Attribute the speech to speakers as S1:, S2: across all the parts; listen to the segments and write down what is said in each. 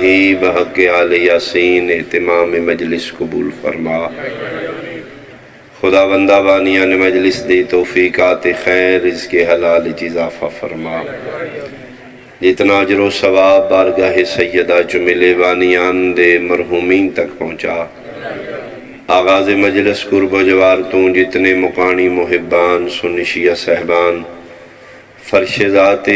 S1: ہی بحق آل یاسین اہتمام مجلس قبول فرما۔ خدا بندہ بانیان مجلس دی توفیقات خیر رزق حلال اضافہ فرما۔ جتنا اجر و ثواب بارگاہ سیدہ جملے بانیان دے مرحومین تک پہنچا۔ آغاز مجلس قرب و جوارتوں جتنے مقانی محبان سنشیہ صحبان فرش ذات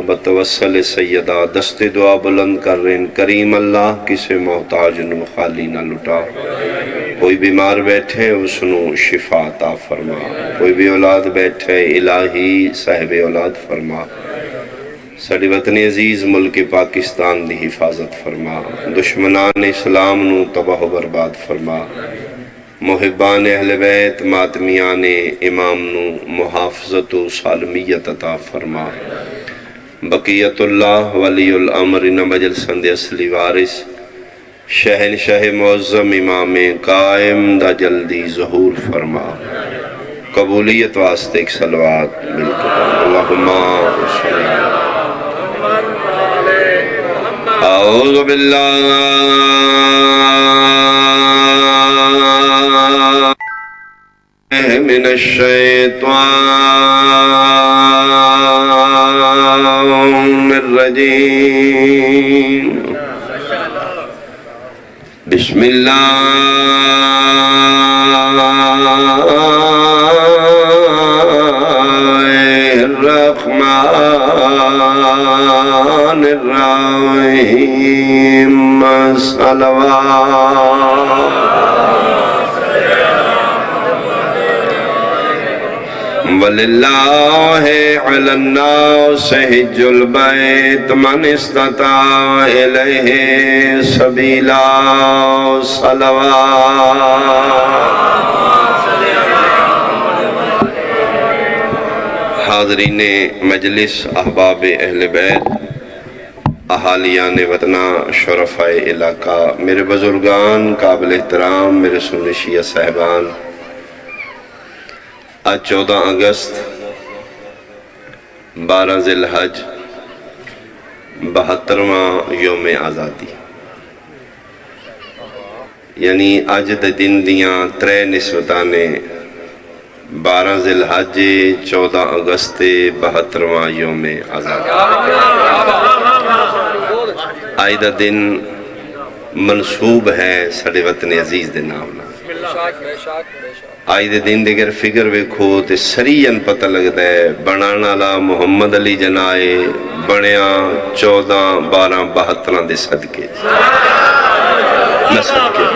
S1: بتوسل سیدہ دست دعا بلند کر رہے ہیں کریم اللہ کسے محتاج نو خالی نہ لٹا۔ کوئی بیمار بیٹھے اس نو شفا عطا فرما، کوئی بھی اولاد بیٹھے الہی صاحب اولاد فرما۔ ساڈے وطن عزیز ملک پاکستان دی حفاظت فرما، دشمنان اسلام نو تباہ و برباد فرما، محبان اہل بیت ماتمیان امام نو محافظت و سالمیت عطا فرما۔ بقیت اللہ ولی الامر مجلسند اصلی وارث شہنشاہ معظم امام قائم دا جلدی ظہور فرما۔ قبولیت واسطے ایک صلوات ملکر اللہم اعوذ باللہ من الشیطان الرجیم بسم اللہ الرحمن الرحیم صلوات وَلِلَّهِ عَلَى النَّاسِ حِجُّ الْبَيْتِ مَنِ اسْتَطَاعَ إِلَيْهِ سَبِيلًا صلوات۔ حاضرین مجلس، احباب اہل بیت، اہالیان وطنہ، شرفاء علاقہ، میرے بزرگان قابل احترام، میرے سنی شیعہ صاحبان، آج 14 اگست 12 ذی الحج 72واں یوم آزادی، یعنی آج دے دن دیاں 3 نسبتانے 12 ذی الحج 14 اگست 72واں یوم آزادی۔ آج دا دن منصوب ہے ساڈے وطن عزیز دے نام نال۔ آج دے دن دے گر فکر ویکھو تے سریعن پتہ لگتا ہے بنانا لا محمد علی جنائے بنیا 14/12/72 دے صدقے نہ صدقے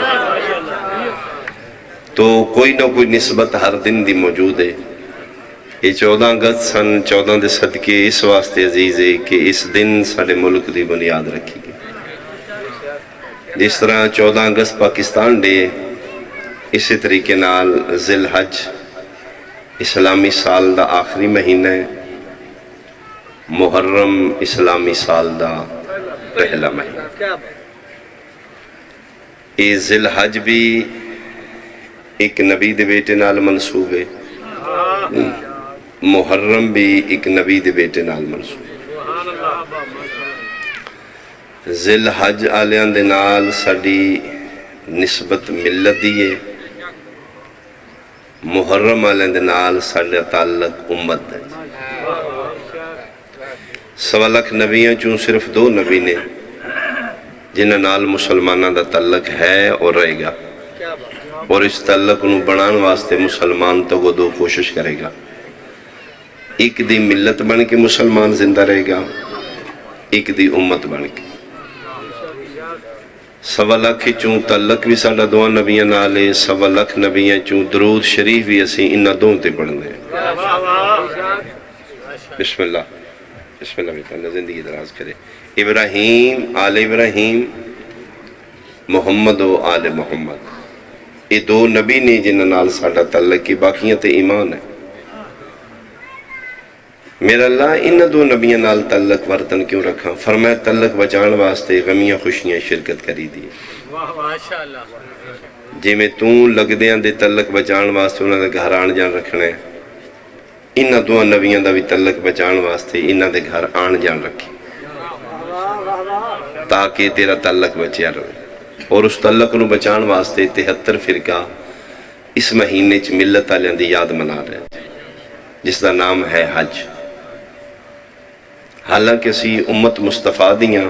S1: تو کوئی نہ کوئی نسبت ہر دن دی موجود ہے۔ یہ 14 اگست سن 14 دے صدقے اس واسطے عزیز ہے کہ اس دن ساڈے ملک دی بنیاد رکھی گئی۔ جس طرح 14 اگست پاکستان ڈے، اسی طریقے نال ذی الحج اسلامی سال دا آخری مہینہ ہے، محرم اسلامی سال دا پہلا مہینہ۔ یہ ذی الحج بھی ایک نبی دے بیٹے نال منسوب ہے، محرم بھی ایک نبی دے بیٹے نال منسوب ہے۔ ذی الحج آلیاں دے نال ساڈی نسبت ملت دی ہے، محرم آلیاں دے نال ساڈا تعلق امت ہے۔ 1.25 لاکھ نبیاں چوں صرف 2 نبی نے جنہاں نال مسلمانہ دا تعلق ہے اور رہے گا، اور اس تعلق انہوں بنان واسطے مسلمان تو وہ 2 کوشش کرے گا۔ ایک دی ملت بن کے مسلمان زندہ رہے گا، ایک دی امت بن کے۔ 1.25 لاکھ چوں تعلق بھی ساڈا 2 نبیاں نالے، 1.25 لاکھ نبیاں چوں درود شریف بھی اسی انہاں 2 تے پڑھنے ہیں۔ بسم اللہ بسم اللہ بیٹا اللہ زندگی دراز کرے۔ ابراہیم آل ابراہیم، محمد و آل محمد، یہ 2 نبی نے جنہاں نال ساڈا تعلق کی، باقیاں تے ایمان ہے۔ میرا اللہ انہاں 2 نبیاں نال تعلق ورتن کیوں رکھا؟ فرمایا تعلق بچان واسطے غمیاں خوشیاں شرکت کری دی۔ جی میں توں لگ دیاں دے تعلق بچان واسطے انہاں دے گھر آن جان رکھنا ہے، انہاں 2 نبیاں دا بھی تعلق بچان واسطے انہاں دے گھر آن جان رکھی۔ تاکہ تیرا تعلق بچیا رہے. اور اس تعلق نو بچان واسطے 73 فرقہ اس مہینے چ ملت والوں دی یاد منا رہے ہیں جس دا نام ہے حج. حالانکہ اسی امت مصطفیٰ دیاں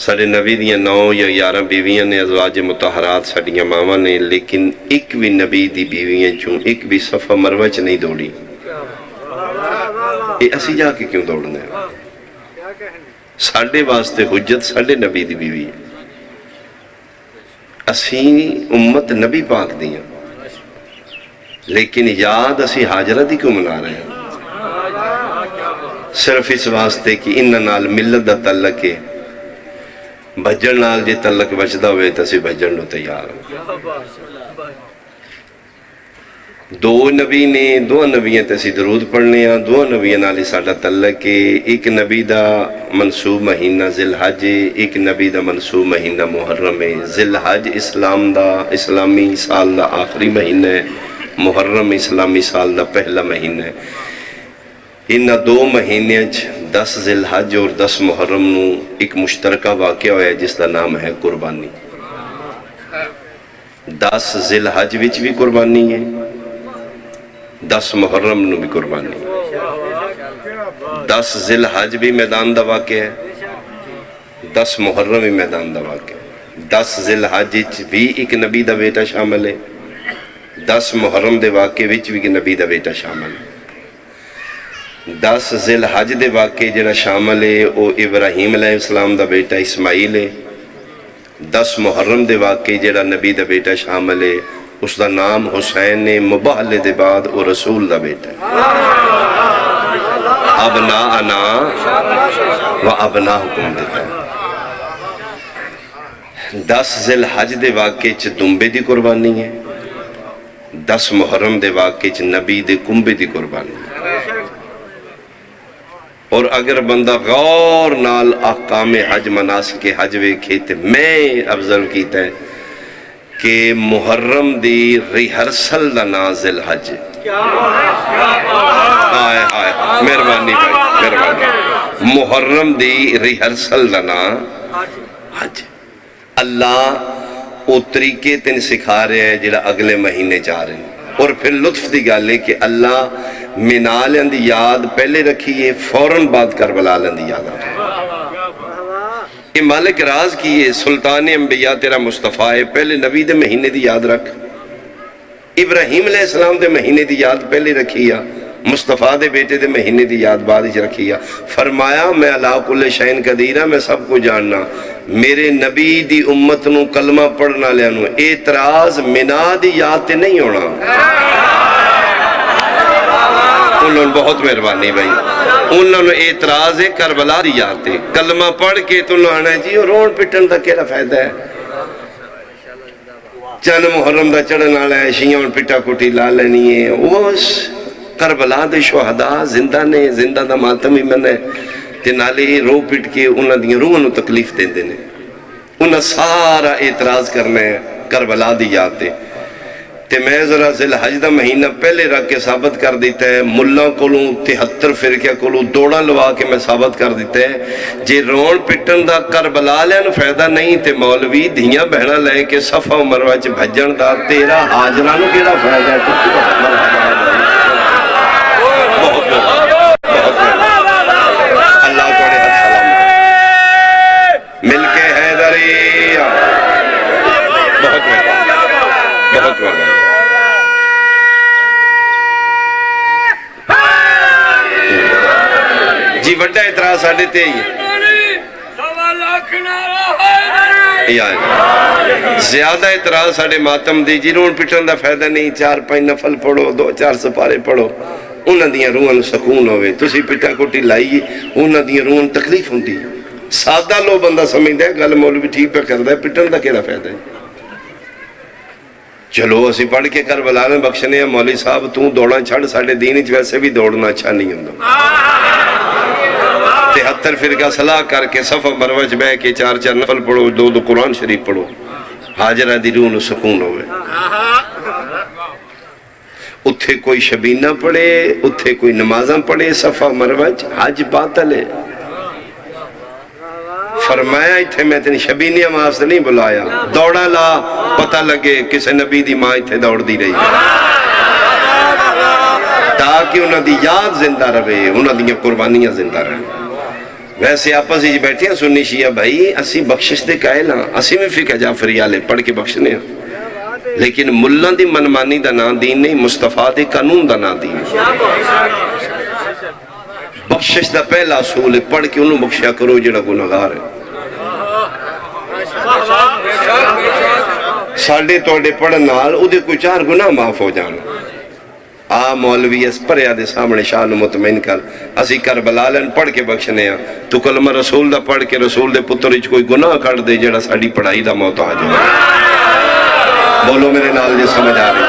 S1: ساڑے نبی دیاں 9 یا 11 بیویاں نے ازواج مطہرات ساڑیاں ماما نے، لیکن ایک بھی نبی دی بیویاں چوں ایک بھی صفا مروہ چ نہیں دوڑی. یہ اسی جا کے کیوں دوڑنے ہیں؟ ساڑے واسطے حجت ساڑے نبی دی بیوی ہے. اسی امت نبی پاک دیاں لیکن یاد اسی حاجرہ دی کیوں منا رہے ہیں؟ صرف اس واسطے کہ انہاں نال ملت دا تعلق ہے. بھجن نال جے تعلق بچدا ہوئے تو اسی بھجن نو تیار ہو. دو نبی نے، دو نبیاں تے اسی درود پڑھنے ہیں، دو نبیاں نال ساڈا تعلق ہے. ایک نبی دا منصوب مہینہ ذی الحج ہے، ایک نبی دا منصوب مہینہ محرم ہے. ذی الحج اسلام دا اسلامی سال دا آخری مہینہ ہے، محرم اسلامی سال دا پہلا مہینہ ہے. ان دو مہینے 10 ذی الحج اور 10 محرم نو ایک مشترکہ واقعہ ہوا ہے جس دا نام ہے قربانی. 10 ذی الحج وچ بھی قربانی ہے، 10 محرم نو بھی قربانی. 10 ذی الحج بھی میدان دا واقعہ ہے، 10 محرم بھی میدان دا واقعہ ہے. 10 ذی الحج وچ بھی ایک نبی دا بیٹا شامل ہے، 10 محرم دے واقعے وچ بھی ایک نبی دا بیٹا شامل ہے. 10 ذی الحج دے واقعے جڑا شامل ہے وہ ابراہیم علیہ السلام دا بیٹا اسماعیل ہے. 10 محرم دے واقعے جڑا نبی دا بیٹا شامل ہے اس دا نام حسین ہے، مباہلے دے بعد وہ رسول دا بیٹا ہے. ابناءنا و ابناءکم دیتا ہے. 10 ذی الحج دے واقعے چ دمبے دی قربانی ہے، 10 محرم دے واقعے چ نبی دے کنبے دی قربانی ہے. اور اگر بندہ غور نال احکام حج مناسک حج ویکھے تے میں افضل کیتا ہے کہ محرم دی ریہرسل دا نام ذی الحج. آئے آئے مہربانی بھائی مہربانی. محرم دی ریہرسل دا نام حج. اللہ وہ طریقے تین سکھا رہے ہیں جڑا اگلے مہینے جا رہے ہیں. اور پھر لطف دی گل ہے کہ اللہ مینا لیاں دی یاد پہلے رکھی ہے، فوراً بعد کربلا لیاں دی یاد آ رہی ہے. یہ مالک راز کی ہے، سلطان انبیاء تیرا مصطفیٰ ہے، پہلے نبی دے مہینے دی یاد رکھ. ابراہیم علیہ السلام دے مہینے دی یاد پہلے رکھی ہے، مصطفیٰ دے بیٹے دے مہینے دی یاد بعد ہی رکھی ہے. فرمایا میں علی کل شیء قدیر ہاں، میں سب کو جاننا. میرے نبی دی امت نو کلمہ پڑھنا لیانو اعتراض مینا دی یاد تے نہیں ہونا. انہوں نے بہت مہربانی بھائی، انہوں نے اعتراض ہے کربلا دی یاد تے. کلمہ پڑھ کے تو انہوں نے جی رون پٹن دا کیڑا فائدہ ہے؟ چند محرم دا چڑھن والا ہے، شیعوں پٹا کٹی لا لینی ہے. وہ کربلا دے شہداء زندہ نے، زندہ دا ماتم ہی من ہے تے نالے رو پٹ کے انہاں دیاں روحاں نو تکلیف دیندے نے. انہاں سارا اعتراض کرنا ہے کربلا دی یاد تے. تے میں ذرا ذی الحج دا مہینہ پہلے رکھ کے ثابت کر دیتا ہے، ملہ کولوں 73 فرقے کولوں دوڑا لوا کے میں ثابت کر دیتا ہے جے رون پٹن دا کربلا لیاں فائدہ نہیں تے مولوی دھیاں بہنا لے کے صفا و مروہ چ بھجن دا تیرا حاجرہ نو کیڑا فائدہ ہے؟ بہت اللہ توڑے حد سلام مل کے حیدری بہت بہت جی وڈا اعتراض ساڑھے تے ہی زیادہ اعتراض ساڑھے ماتم دی جی رون پٹن دا فائدہ نہیں. 4-5 نفل پڑھو، 2-4 سپارے پڑھو، انہاں دیاں روحاں سکون ہوئے. تسی پٹا کوٹی لائی انہاں دیاں روحاں تکلیف ہوندی. سادہ لو بندہ سمجھدا ہے گل مولوی ٹھیک پہ کردا ہے، پٹن دا کیڑا فائدہ ہے؟ چلو اسی پڑھ کے کربلا میں بخشنے ہیں مولوی صاحب تو دوڑنا چھڑ، ساڑھے دین وچ ویسے بھی دوڑنا اچھا نہیں ہوندا. 73 فرقہ صلاح کر کے صفا مروہ چ بہ کے 4-4 نفل پڑھو، 2 قرآن شریف پڑھو، حاجرہ دی روح نو سکون ہوئے. اتھے کوئی شبینہ پڑھے، اتھے کوئی نمازاں پڑھے صفا مروہ چ، حج باطل ہے. فرمایا اتھے میں تین شبینیاں واسطے نہیں بلایا، دوڑا لا پتہ لگے کسے نبی دی ماں اتھے دوڑ دی رہی تاکہ انہاں دی یاد زندہ رہے، انہاں دی قربانیاں زندہ رہے۔ ویسے آپس ہی بیٹھے ہیں سنی شیعہ بھائی، اسی بخشش دے قائل ہاں، اسی میں فقہ جعفری آلے پڑھ کے بخشنے ہیں، لیکن ملہ دی منمانی دا نا دین نہیں، مصطفیٰ دے قانون دا نا دین۔ بخشش دا پہلا اصول ہے پڑھ کے انہوں بخشیا کرو جڑا گناہگار ہے۔ ساڑھے توڑے پڑھن نال او دے کوئی 4 گناہ معاف ہو جانا۔ مولوی اس پریا دے سامنے شان مطمئن کر، اسی کربلا لین پڑھ کے بخشنے ہیں، تو کلمہ رسول دا پڑھ کے رسول دے پتر اچھ کوئی گناہ کر دے جڑا ساڑھی پڑھائی دا محتاج ہے۔ بولو میرے نال جے سمجھ آ رہی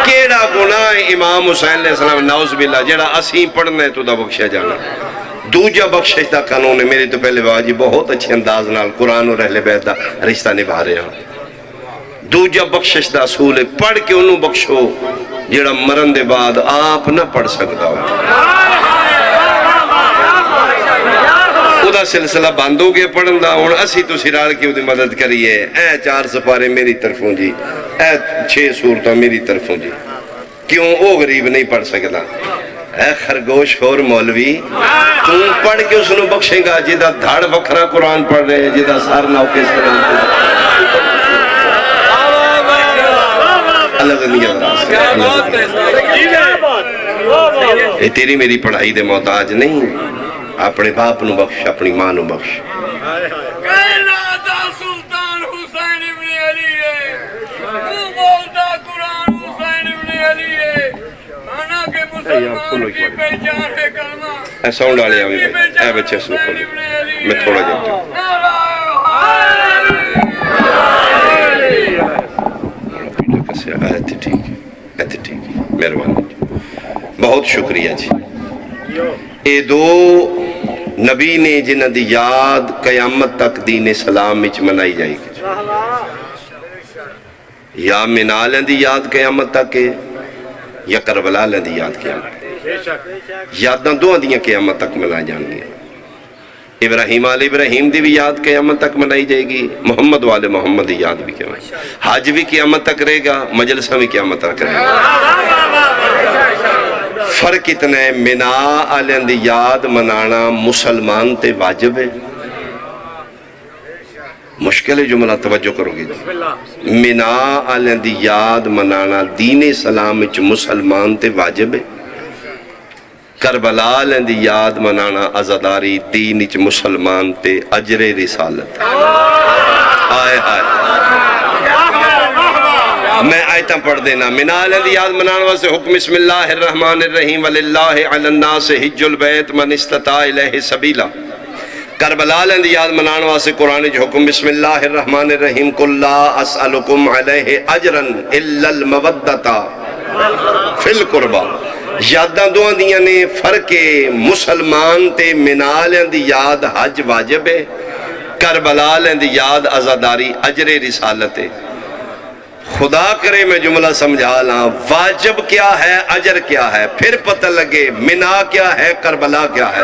S1: کیڑا گناہ امام حسین علیہ السلام نعوذ باللہ جڑا اسی پڑھنے تو دا بخشیا جانا۔ دوجہ بخشش دا قانون ہے، میرے تو پہلے باجی بہت اچھے انداز نال قرآن اور اہل بیت دا رشتہ نبھا رہے ہیں۔ دوجہ بخشش دا اصول ہے پڑھ کے انہوں بخشو جڑا مرن دے بعد آپ نہ پڑھ سکتا ہو۔ خدا سلسلہ بند ہو گیا پڑھن دا، اور اسی تو سرار کی وہ مدد کریے، اے 4 سپارے میری طرفوں جی، اے 6 سورتوں میری طرفوں جی، کیوں او غریب نہیں پڑھ سکتا؟ اے خرگوش خور مولوی، تم پڑھ کے اس نے بخشیں گا جدہ دھاڑ وکھرا قرآن پڑھ رہے ہیں، جدہ سارناو کے سلام پڑھ رہے ہیں۔ اللہ زندگی اندراز ہے، تیری میری پڑھائی دے محتاج نہیں، اپنے باپ نو بخش، اپنی ماں نو بخش۔
S2: کہلاتا سلطان حسین ابن علی ہے، وہ بولتا قرآن حسین ابن علی ہے، مانا کہ مسلمان کی پہچان ہے کلمہ۔
S1: اے ساؤنڈ آلے آوے بھائی، اے بچے سنو کھولے، میں تھوڑا جاتا ہوں۔ ایتے ٹھیک ہے، ایتے ٹھیک ہے، مہربانی جی، بہت شکریہ جی۔ اے دو نبی نے جنہ دی یاد قیامت تک دین اسلام وچ منائی جائے گی، یا منال دی یاد قیامت تک ہے یا کربلا دی یاد قیامت تک، یاداں دو دیاں قیامت تک منائی جان گی۔ ابراہیم آل ابراہیم دی بھی یاد قیامت تک منائی جائے گی، محمد والے محمد دی یاد بھی قیامت، حج بھی قیامت تک رہے گا، مجلسہ بھی قیامت تک رہے گا۔ فرق اتنا ہے، منا آلیاں دی یاد منانا مسلمان تے واجب ہے۔ مشکل ہے جملہ توجہ کرو گے جی۔ منا آلیاں دی یاد منانا دین اسلام وچ مسلمان تے واجب ہے۔ کربلا آلیاں دی یاد منانا عزاداری دین وچ مسلمان تے اجر رسالت۔ آئے آئے میں آیتاں پڑھ دینا۔ منال دی یاد منانا واسے حکم بسم اللہ الرحمن الرحیم وللہ علی الناس حج البیت من استطاع الیہ سبیلا۔ کربلا دی یاد منانا واسے قرآن جو حکم بسم اللہ الرحمن الرحیم قل لا اسألکم علیہ اجرا الا المودتا فی القربہ۔ یاداں دو دیاں نے فرق مسلمان تے منال دی یاد حج واجب ہے، کربلا دی یاد عزاداری اجر رسالت ہے۔ خدا کرے میں جملہ سمجھا لاں، واجب کیا ہے اجر کیا ہے، پھر پتہ لگے منا کیا ہے کربلا کیا ہے۔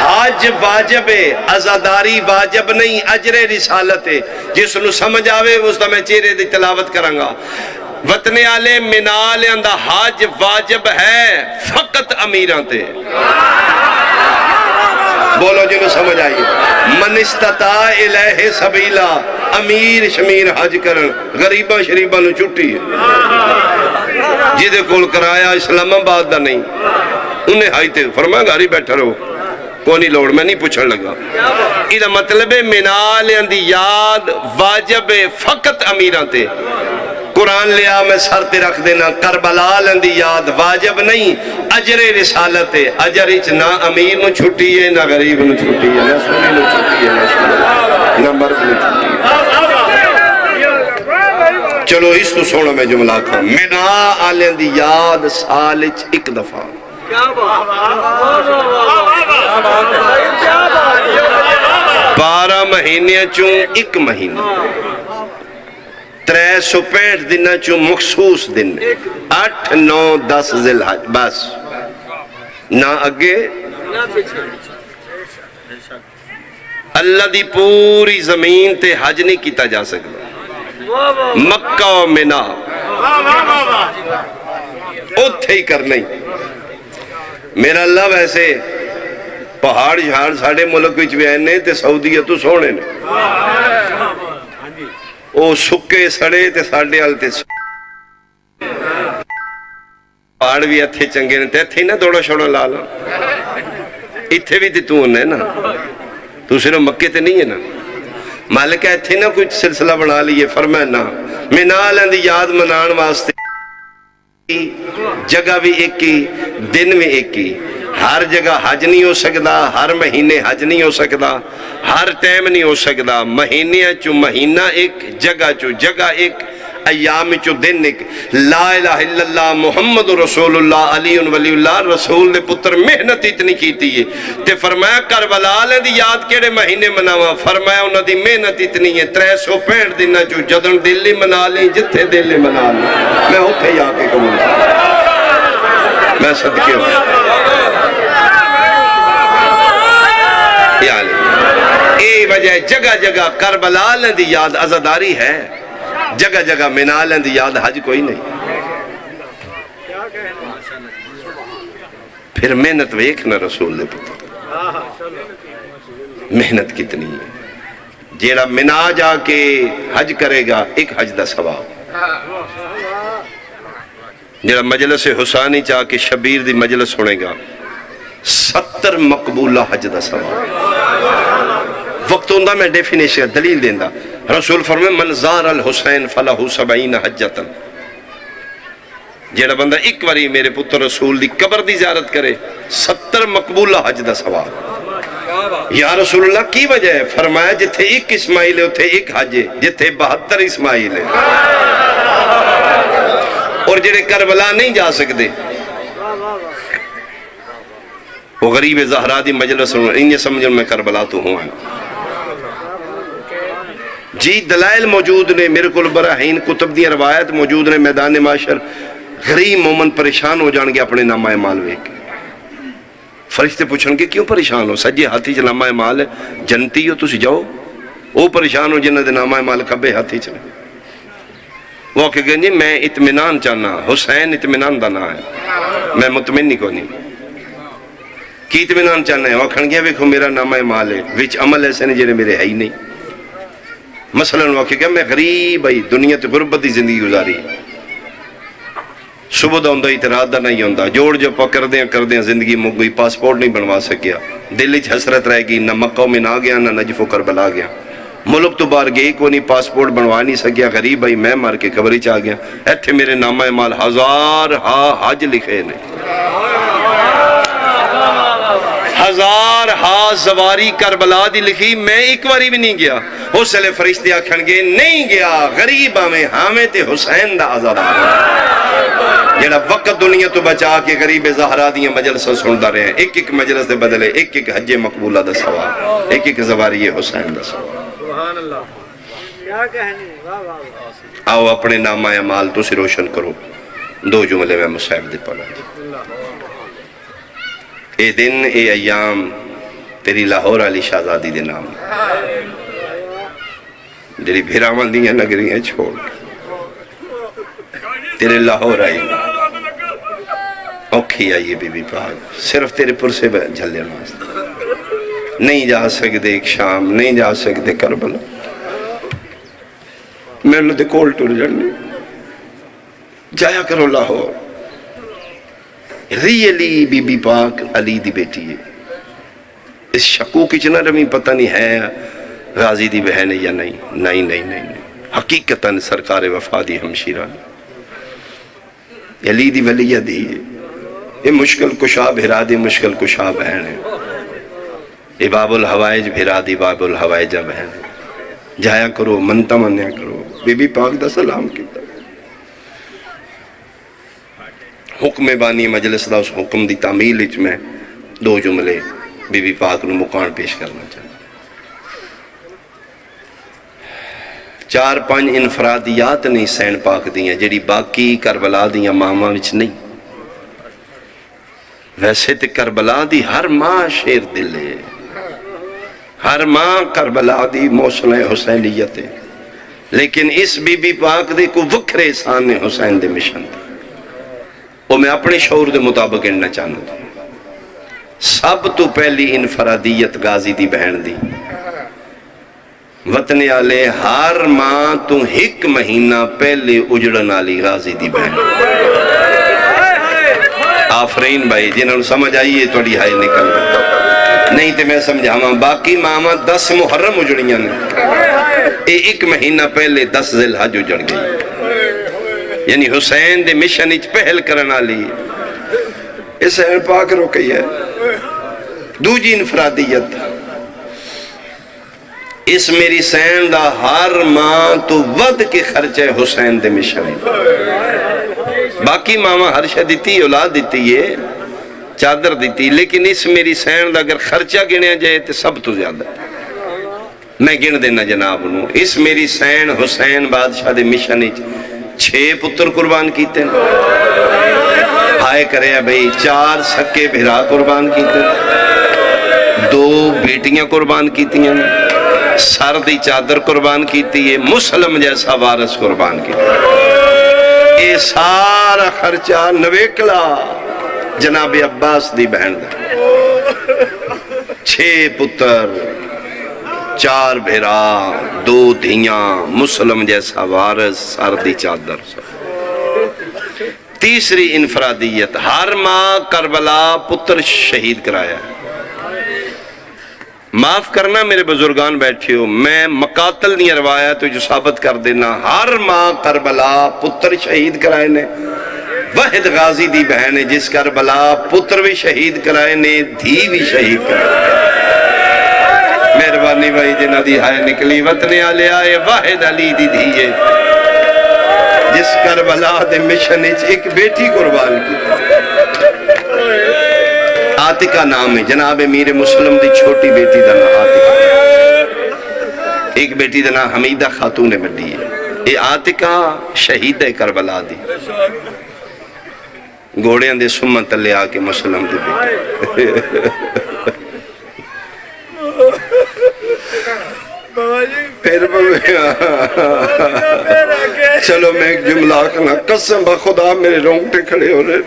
S1: حج واجب ہے، عزاداری واجب نہیں، اجر رسالت ہے۔ جس نو سمجھ آوے اس دا میں چہرے دی تلاوت کرانگا۔ وطن آلے منال اندہ حج واجب ہے فقط امیران تے، بولو جنہوں سمجھ آئیے۔ من استطاع الہ سبیلا، امیر شمیر حج کرن، غریبہ شریبہ نو چھٹی ہے، جیدے کول کرایا اسلام آباد دا نہیں، انہیں ہائی تے فرمایا گھاری بیٹھا رہو، کونی لوڑ میں نہیں پوچھن لگا۔ یہ مطلب ہے منال اندی یاد واجب فقط امیران تے۔ قرآن لیا میں سر تے رکھ دینا، کربلا لندی یاد واجب نہیں، اجر رسالت ہے۔ اجر اچ نہ امیر نو چھٹی ہے، نہ غریب نو چھٹی ہے، نہ سنی نو چھٹی ہے، نہ مرد نو چھٹی ہے۔ چلو اس تو سونا میں جملہ کھا، منا آلین دی یاد سال اچ ایک دفعہ، 12 مہینے چوں ایک مہینہ، 365 دن چوں مخصوص دن، 8 9 10 ذی الحج، بس نہ اگے اللہ دی پوری زمین تے حج نہیں کیتا جا سکتا، مکہ و منا اتھے ہی کرنا ہی۔ میرا اللہ ویسے پہاڑ جھاڑ ساڑھے ملک وچ بھی آنے تے سعودیہ تو سونے نے، او سکے سڑے تے ساڑھے آلتے پہاڑ بھی اتھے چنگے نے تے اتھے نہ دوڑا شوڑا لالا، اتھے بھی تے تو ہونا ہے نا، تو صرف مکے تے نہیں ہے نا۔ مالک ہے اتھے نہ کچھ سلسلہ بنا لیے، فرمائے نا منال اندی یاد منان واسطے جگہ بھی ایک ہی، دن بھی ایک ہی، ہر جگہ حج نہیں ہو سکتا، ہر مہینے حج نہیں ہو سکتا، ہر ٹائم نہیں ہو سکتا، مہینے چو مہینہ ایک، جگہ چو جگہ ایک، ایام چو دن ایک۔ لا الہ الا اللہ محمد رسول اللہ علی ولی اللہ، رسول نے پتر محنت اتنی کیتی ہے تے فرمایا کربلا لیں دی یاد کیڑے مہینے مناوا، فرمایا انہوں دی محنت اتنی ہے 365 دن چو جدن دلی منا لیں جتھے دلی منا لیں، میں اتھے ہی آکے قبول میں صدقے ہوں یعنی اے وجہ جگہ جگہ کربلا لیں دی یاد عزاداری ہے، جگہ جگہ منا لیں دی یاد حج کوئی نہیں۔ پھر محنت ویکھنا رسول نے پتر محنت کتنی ہے، جیڑا منا جا کے حج کرے گا ایک حج دا ثواب، جیڑا مجلس حسانی چاہ کے شبیر دی مجلس سنے گا 70 مقبولہ حج دا ثواب۔ وقت ہوندہ میں ڈیفینیشن دلیل دیندہ، رسول فرمائے من زار الحسین فلہو 70 حجتاً، جیڑا بندہ ایک واری میرے پتر رسول دی قبر دی زیارت کرے 70 مقبولہ حج دا ثواب۔ یا رسول اللہ کی وجہ ہے؟ فرمایا جتھے ایک اسماعیل ہے اتھے ایک حج ہے، جتھے 72 اسماعیل ہے۔ اور جڑے کربلا نہیں جا سکتے وہ غریب زہرا دی مجلس انہیں سمجھو میں کربلا تو ہوں۔ جی دلائل موجود نے، میرے کل براہین کتب دی روایت موجود نے، میدان معاشر غریب مومن پریشان ہو جان گے اپنے نامہ مال ویک، فرشتے پوچھن گے کیوں پریشان ہو؟ سجے ہاتھی چ نامہ مال ہے، جنتی ہو تسی جاؤ، وہ پریشان ہو جنہ دے نامہ مال کبے ہاتھی چلے۔ وہ کہ گئے جی میں اطمینان چاہنا، حسین اطمینان دا نام ہے، میں مطمئن نہیں کو نہیں کی اطمینان چاہنا ہے۔ وہ کھن گیا ویکھو میرا نامہ مال ہے، وچ عمل ایسے نے جنہیں میرے ہے ہی نہیں۔ مثلاً وہ کہ میں غریب آئی دنیا تے غربت دی زندگی گزاری، صبح دا ہوندہ اعتراض دا نہیں ہوندہ، جوڑ جو پا کردیاں زندگی مک گئی، پاسپورٹ نہیں بنوا سکیا، دلی چھ حسرت رہ گئی، نہ مکہ میں نہ گیا نہ نجف و کربلا گیا، ملک تو باہر گئی کو نہیں، پاسپورٹ بنوا نہیں سکیا، غریب آئی میں مار کے قبری چاہ گیا۔ ایتھے میرے نامہ مال 1000 حج لکھے نے، 1000 زواری کربلا دی لکھی، میں ایک واری بھی نہیں گیا۔ اس لئے فرشتے آکھن گے نہیں گیا، غریب آمیں ہمیں تے حسین دا آزادار، جیڑا وقت دنیا تو بچا کے غریب زہرا دیاں مجلس سندا رہے ہیں، ایک ایک مجلس دے بدلے ایک ایک حج مقبولہ دا ثواب، ایک ایک زواری حسین دا ثواب۔
S3: کیا کہنے، واہ واہ واہ۔
S1: آؤ اپنے نامہ اعمال تو سے روشن کرو، دو جملے میں مصحف دے پڑھا۔ اے دن اے ایام تیری لاہور علی شہزادی دے نام، جڑی بھیراون دیاں نگریاں چھوڑ تیرے لاہور آئی، اوکھی آئیے بی بی پاک، صرف تیرے پر سے جھلے واسطے نہیں جا سکتے ایک شام، نہیں جا سکتے کربلا، میں نے دے کول ٹر جڑنے جایا کرو لاہور۔ ریئلی بی بی پاک علی دی بیٹی ہے، اس شکو کی چنہ رمی پتہ نہیں ہے غازی دی بہن یا نہیں، نہیں نہیں نہیں، حقیقتاً سرکار وفا دی ہمشیرہ علی دی ولیہ دی ہے، یہ مشکل کشا بھرا دی مشکل کشا بہن ہے، یہ باب الحوائج بھرا دی باب الحوائجہ بہن ہے، جایا کرو منتا منیا کرو، بی بی پاک دا سلام کیتا، حکم بانی مجلس دا اس حکم دی تعمیل اچ میں دو جملے بی بی پاک نو مقان پیش کرنا چاہتا۔ 4-5 انفرادیات نہیں سین پاک دیاں جڑی باقی کربلا دیاں ماما وچ نہیں، ویسے تے کربلا دی ہر ماں شیر دل ہے، ہر ماں کربلا دی موصل حسینیت ہے، لیکن اس بی بی پاک دے کو وکھرے احسان نے حسین دے مشن دے، وہ میں اپنے شعور دے مطابق اننا چاہنا تھا۔ سب تو پہلی انفرادیت غازی دی بہن دی، وطن آلے ہر ماں تو ایک مہینہ پہلے اجڑن آلی غازی دی بہن۔ آفرین بھائی جنہوں نے سمجھ آئیے توڑی ہائے نکل نہیں تے میں سمجھاواں، باقی ماما 10 محرم اجڑیاں نے، ایک مہینہ پہلے 10 ذی الحج اجڑ گئی، یعنی حسین دے مشن اچ پہل کرنا لی حسین پاک روکی ہے۔ دوجی انفرادیت، اس میری سین دا ہر ماں تو ود کے خرچے حسین دے مشن، باقی ماما ہر شہ دیتی اولاد دیتی ہے، چادر دیتی، لیکن اس میری سین دا اگر خرچہ گنے جائے تو سب تو زیادہ میں گن دینا جناب انہوں۔ اس میری سین حسین بادشاہ دے مشن 6 پتر قربان کیتے ہیں، ہائے کرے بھئی 4 سکے بھرا قربان کیتے ہیں، 2 بیٹیاں قربان کیتی ہیں، سردی چادر قربان کیتی ہے، مسلم جیسا وارث قربان کیتی ہے۔ اے سارا خرچہ نویکلا جناب عباس دی بہن دا، 6 پتر 4 بھیرا 2 دھیاں، مسلم جیسا وارث، سردی چادر۔ تیسری انفرادیت، ہر ماں کربلا پتر شہید کرایا۔ معاف کرنا میرے بزرگان بیٹھے ہو، میں مقاتل نہیں روایا تو جو ثابت کر دینا، ہر ماں کربلا پتر شہید کرائے نے، واحد غازی دی بہن ہے جس کربلا پتر بھی شہید کرائے نے، دھی بھی شہید کرائے۔ مہربانی بھائی جنہ دی ہائے نکلی، وطن آلے آئے واحد علی دی دھیے جس کربلا دے مشن ایک بیٹی قربان کی، آتکہ نام ہے، جناب امیر مسلم دی چھوٹی بیٹی دا نام آتکہ، ایک بیٹی دا نام حمیدہ خاتون بڑی ہے، یہ آتکہ شہید ہے کربلا دی، گھوڑیاں دے سمت لے آکے مسلم دی بیٹی۔ پھر چلو میں ایک جملہ کہنا، قسم بخدا میرے رونگٹے کھڑے ہو رہے،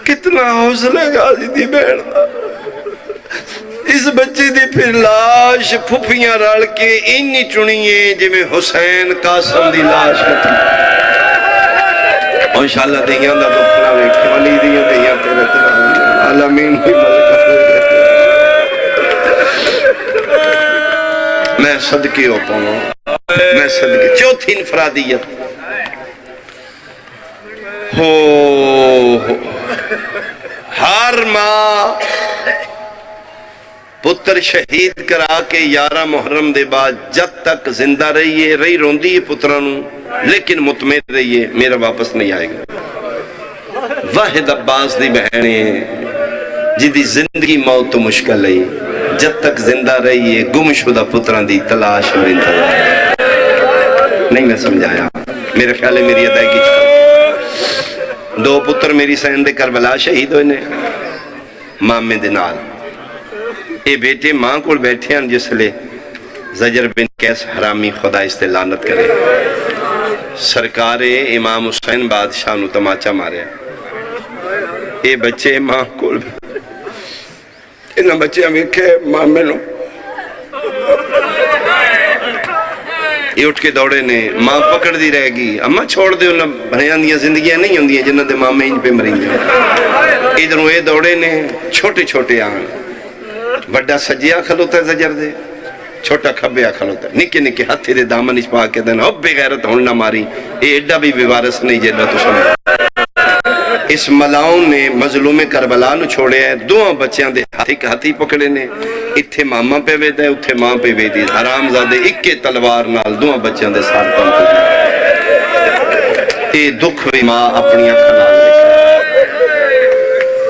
S1: کتنا حوصلہ غازی دی بہن دا، اس بچے دی پھر لاش پھپیاں رل کے انہی چنیے جی میں حسین قاسم دی لاش تھی۔ انشاءاللہ دیاں دا دکھنا ویکھے، ولی دیاں دیاں تیرے ترہ عالمین کی ملکہ میں صدقے ہو پاؤں، میں صدقے۔ چوتھی انفرادیت، ہر ماں پتر شہید کرا کے 11 محرم دے بعد جب تک زندہ رہیے، رہی روندی ہے پترانوں، لیکن مطمئن رہیے میرا واپس نہیں آئے گا۔ واحد عباس دی بہنیں جدی زندگی موت تو مشکل ہے، جب تک زندہ رہیے گم شدہ پتران دی تلاش میں انتظار۔ نہیں میں سمجھایا، میرے خیال ہے میری ادائیگی چھوڑ، 2 پتر میری سین دے کربلا شہید ہوئے نے، مامے دے نال، اے بیٹے ماں کو بیٹھے ہیں جس لئے زجر بن کیس حرامی خدا اس تے لعنت کرے، سرکار امام حسین بادشاہ نو تماچا مارے، اے بچے ماں کو انہاں بچے ہمیں کہ مامے نو یہ اٹھ کے دوڑے نے، ماں پکڑ دی رہ گی، اماں چھوڑ دے انہاں بھنیاں دیاں زندگیاں نہیں ہوندی ہیں جنہاں دے مامے انج پہ مریں گے۔ ادھروں اے دوڑے نے، چھوٹے چھوٹے آن، بڑا سجیا کھلوتا ہے زجر دے، چھوٹا کھبیا کھلوتا ہے، نکے نکے ہتھے دے دامن اس پاک کے دن، اب بے غیرت ہون نہ ماری، اے ایڈا بھی وارث نہیں جیدہ تو سمجھ۔ اس ملاؤں نے مظلوم کربلا نو چھوڑے ہیں، 2 بچیاں دے ہاتھی پکڑے نے، اتھے ماما پہ ویدہ ہے، اتھے ماں پہ ویدی، حرام زادے اکے تلوار نال 2 بچیاں دے ساتھ تم کو اے دکھ بھی ماں اپنی اکھنال لکھا۔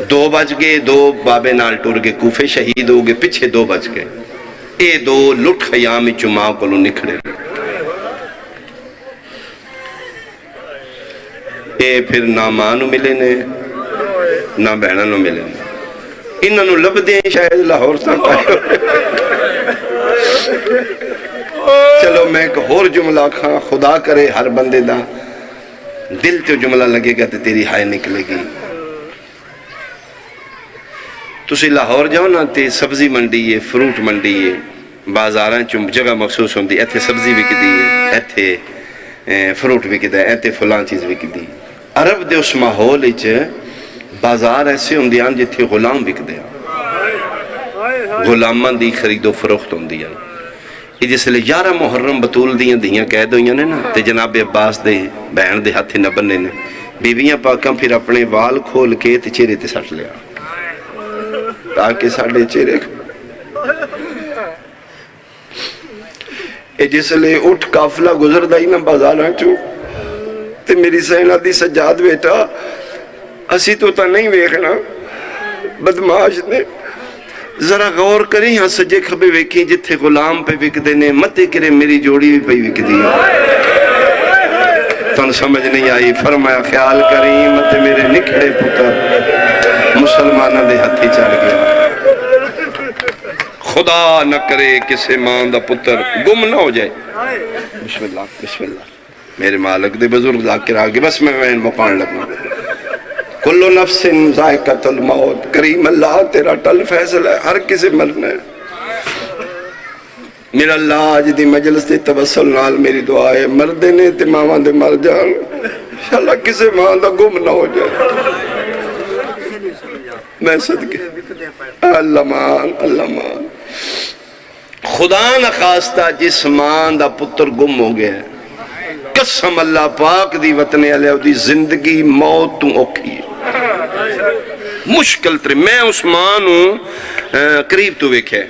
S1: 2 بچ گئے، 2 بابے نال ٹور گئے، کوفے شہید ہو گئے، پچھے 2 بچ گئے، اے 2 لٹ خیامی چماں کو لو نکھڑے، اے پھر نہ ماں نو ملے نے نہ بہنہ نو ملے نے، انہوں نے لب دیں شاید لاہور تک آئے چلو میں ایک اور جملہ کھاں، خدا کرے ہر بندے دا دل تو جملہ لگے گا تو تیری ہائے نکلے گی۔ تسی لاہور جاؤ نا تے سبزی منڈی ہے، فروٹ منڈی ہے، بازاراں چوں جگہ مخصوص ہوندی، ایتھے سبزی وکدی ہے، ایتھے فروٹ وکدا ہے، ایتھے فلان چیز وکدی۔ عرب دے اس ماحول وچ بازار ایسے ہوندے ہیں جتھے غلام وکدے ہیں، غلاماں دی خرید و فروخت ہوندی ہے۔ یہ جس لئے 11 محرم بطول دیاں دیاں قید ہوئیاں نے نا تے جناب عباس دے بہن دے ہاتھے نہ بننے نے، بیویاں پاکاں پھر اپنے وال کھول کے تے چہرے تے سٹ لیا تاکہ ساڑھے چہرے اے جس لئے اٹھ کافلہ گزر دائی نا بازاراں چو تے میری سینہ دی سجاد بیٹا اسی تو تا نہیں ویکھنا بدماش نے ذرا غور کریں یہاں سجے کھبے ویکیں جتھے غلام پہ وک دینے متے کرے میری جوڑی بھی پہ وک دی تن سمجھ نہیں آئی فرمایا خیال کریں متے میرے نکھڑے پتر مسلمانہ دے ہتھی چڑھ گیا خدا نہ کرے کسے ماں دا پتر گم نہ ہو جائے بسم اللہ بسم اللہ میرے مالک دے بزرگ ذاکر آگے بس میں مقان لگنا کلو نفس ذائقۃ الموت کریم اللہ تیرا ٹل فیصل ہے ہر کسی مرنا ہے میرا اللہ آج دی مجلس دی توسل نال میری دعا ہے مردے نے تے ماں دے مر جان انشاءاللہ کسی ماں دا گم نہ ہو جائے میں صدقے اللہ مان خدا نہ خواستہ جس ماں دا پتر گم ہو گیا قسم اللہ پاک دی وطن علیہ دی زندگی موت تو اوکھی ہے مشکل ترے میں اس ماں نو قریب تو ویکھے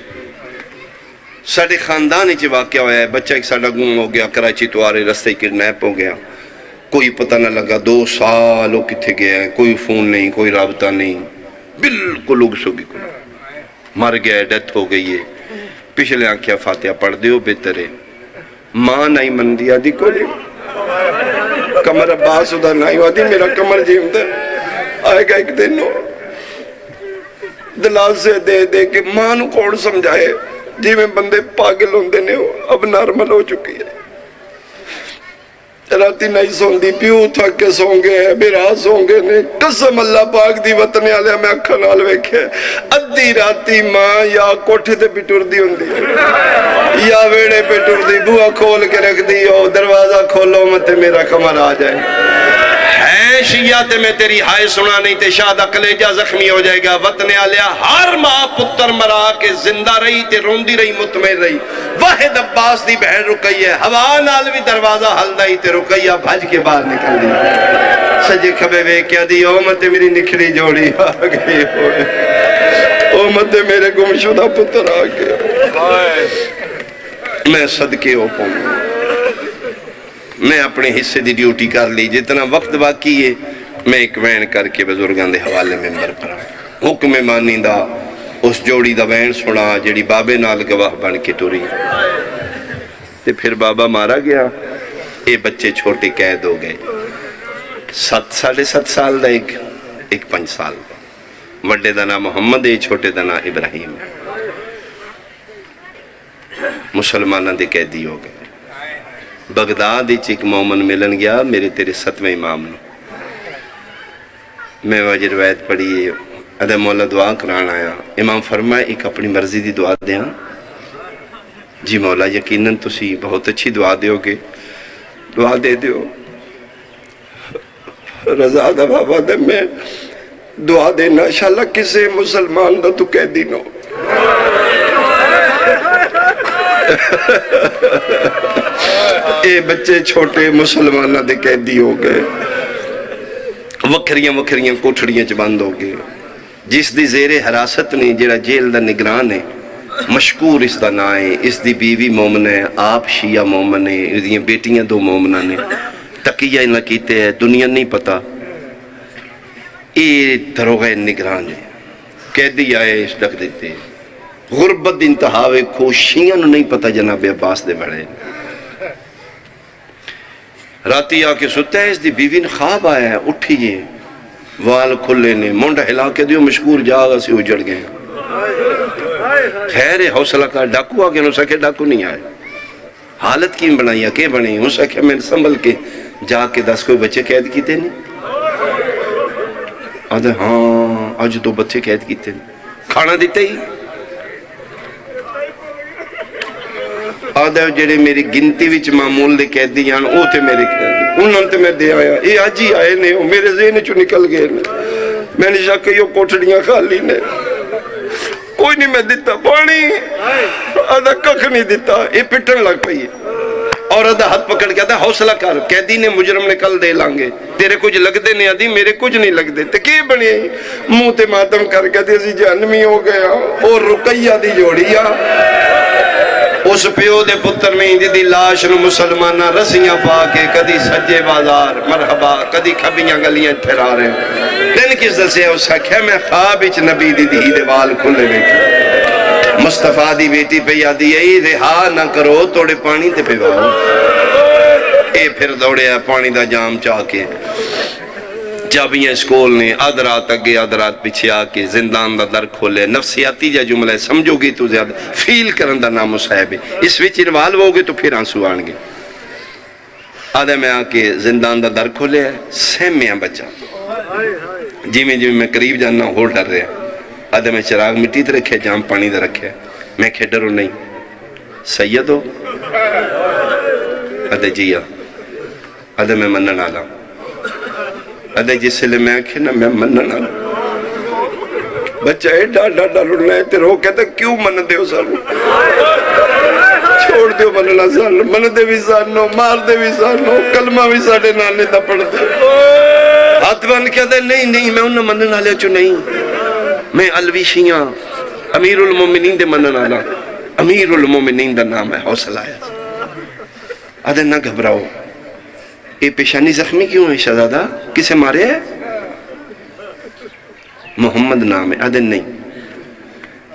S1: ساڑھے خاندانی چی واقعہ ہویا ہے بچہ ایک ساڑھا گم ہو گیا کراچی تو آرے رستے کڈنیپ ہو گیا کوئی پتہ نہ لگا 2 سال ہو کتھے گیا ہے کوئی فون نہیں کوئی رابطہ نہیں بالکل اگسو بھی کوئی مر گیا ہے ڈیتھ ہو گئی ہے پچھلے آنکھیا فاتحہ پڑھ دیو بہتر ہے ماں نہیں من دیا دی کوئی کمر عباس ادھر نہیں ہوا دی میرا کمر جیم دے آئے گا ایک دن ہو دلال سے دے دے کہ ماں نو کون سمجھائے جی میں بندے پاگل ہوندے نے ہو اب نارمل ہو چکی ہے راتی نہیں سون دی پیو تھک کے سون گے میرا سون گے نے قسم اللہ پاک دی وطن آلیا میں اکھا نال ویکھے ادھی راتی ماں یا کوٹھے تے پٹور دی ہوندی یا ویڑے پٹور دی بوہ کھول کے رکھ دی ہو دروازہ کھولو مت میرا کمر آ جائے ہے شیعہ تے میں تیری ہائے سنا نہیں تے شادہ کلیجہ زخمی ہو جائے گا وطن آلیا ہر ماں پتر مرا کے زندہ رہی تے روندی رہی مطمئن رہی واحد عباس دی بہن رکئی ہے ہوا نال بھی دروازہ حل دائی تے رکیہ بھج کے باہر نکل دی سجے کھبے وے کیا دی او متے میری نکھڑی جوڑی آگئی ہوئے او متے میرے گمشدہ پتر آگئے میں صدقے ہو پہنوں میں اپنے حصے دی ڈیوٹی کر لی جتنا وقت باقی ہے میں ایک وین کر کے بزرگان دے حوالے ممبر پر حکم مانی دا اس جوڑی دا وین سنا جڑی بابے نال گواہ بن کے ٹوری تے پھر بابا مارا گیا اے بچے چھوٹے قید ہو گئے 7.5 سال دا ایک 5 سال وڈے دا نام محمد ہے چھوٹے دا نام ابراہیم مسلمانہ دے قیدی ہو گئے بغداد ایک مومن ملن گیا میرے تیرے 7ویں امام نے میں واجہ روایت پڑھی ادھے مولا دعا کران آیا امام فرمائے ایک اپنی مرضی دی دعا دیا جی مولا یقیناً تسی بہت اچھی دعا دیو گے دعا دے دیو رضا دا بابا دے میں دعا دینا انشاءاللہ کسے مسلمان دا تو قیدی نو اے بچے چھوٹے مسلمانہ دے قیدی ہو گئے وکھریاں کوٹھڑیاں چ بند ہو گئے جس دی زیر حراست نہیں جڑا جیل دا نگران ہے مشکور اس دا نا ہے اس دی بیوی مومن ہے آپ شیعہ مومن ہے اس دی بیٹیاں 2 مومنہ نے تقیہ نہ کیتے ہیں دنیا نہیں پتا اے دروغہ نگران ہے قیدی آئے اس ڈک دیتے غربت انتہاوے کھوشیاں نہیں پتا جناب عباس دے بڑے راتی آکے ستا ہے اس دی بیوی نے خواب آیا ہے اٹھیے وال کھلے نے مونڈا ہلا کے دیو مشکور جاگا سے اجڑ گئے خیر ہے حوصلہ کر ڈاکو آگے نو سکے ڈاکو نہیں آئے حالت کی بنائی ہے کہ بنی ہو سکے میں سنبھل کے جا کے 10 کوئی بچے قید کیتے نہیں آدھے ہاں آج 2 بچے قید کیتے نہیں کھانا دیتے ہی آدھے جڑے میری گنتی وچ معمول دے قیدی جان او تے میرے قیدی انہوں تے میں دے آیا یہ آج ہی آئے نے میرے ذہن چو نکل گئے میں نے شاکہ یہ کوٹڑیاں خالی نے کوئی نہیں میں دیتا پانی آدھا ککھ نہیں دیتا یہ پٹن لگ پئی اور آدھا ہاتھ پکڑ کے آدھا حوصلہ کر قیدی نے مجرم نے کل دے لانگے تیرے کچھ لگ دے نہیں آدھی میرے کچھ نہیں لگ دے تے کی بنی منہ تے ماتم کر کے دیسی جہنمی ہو گیا اور رقیہ دی جوڑیا اس پیو دے پتر نہیں دی لاش نو مسلمانہ رسیاں پا کے کدی سجے بازار مرحبا کدی کھبیاں گلیاں پھرا رہے دن کس دسے اس کا میں خواب اچ نبی دی دے وال کھلے بیٹھے مصطفیٰ دی بیٹی پہ یادی ہے رہا نہ کرو توڑے پانی تے پہ واؤ اے پھر دوڑے ہے پانی دا جام چاہ کے چابیاں اسکول نے آدھ رات اگے آدھ رات پیچھے آکے زندان دا در کھولے نفسیاتی جا جملہ سمجھو گی تو زیادہ فیل کرن دا نام صاحب ہے اس وچ انوالو ہوگے تو پھر آنسو آنگے آدھے میں آکے زندان دا در کھولے سہمیاں بچہ جی میں قریب جاننا ہو ڈر رہے آدھے میں چراغ مٹی تے رکھے جام پانی دے رکھے میں کھے ڈرو نہیں سید ہو آدھے جی آدھے میں منن آلا آدھے جس لئے میں آکھے نا میں منن آلا بچہ ہے ڈاڈا رڑنا ہے تیرے ہو کہتا کیوں من دے ہو سانو چھوڑ دے ہو مننا سانو من دے بھی سانو مار دے بھی سانو کلمہ بھی ساڑے نانے دا پڑھ دے ہاتھ بان کہتا نہیں میں انہوں منن آلے چو نہیں میں الویشیاں امیر المومنین دے منن آلا امیر المومنین دا نام ہے حوصلہ ہے آدھے نہ گھبراؤ یہ پیشانی زخمی کیوں ہے شہزادہ کسے مارے ہے محمد نام ہے آدھے نہیں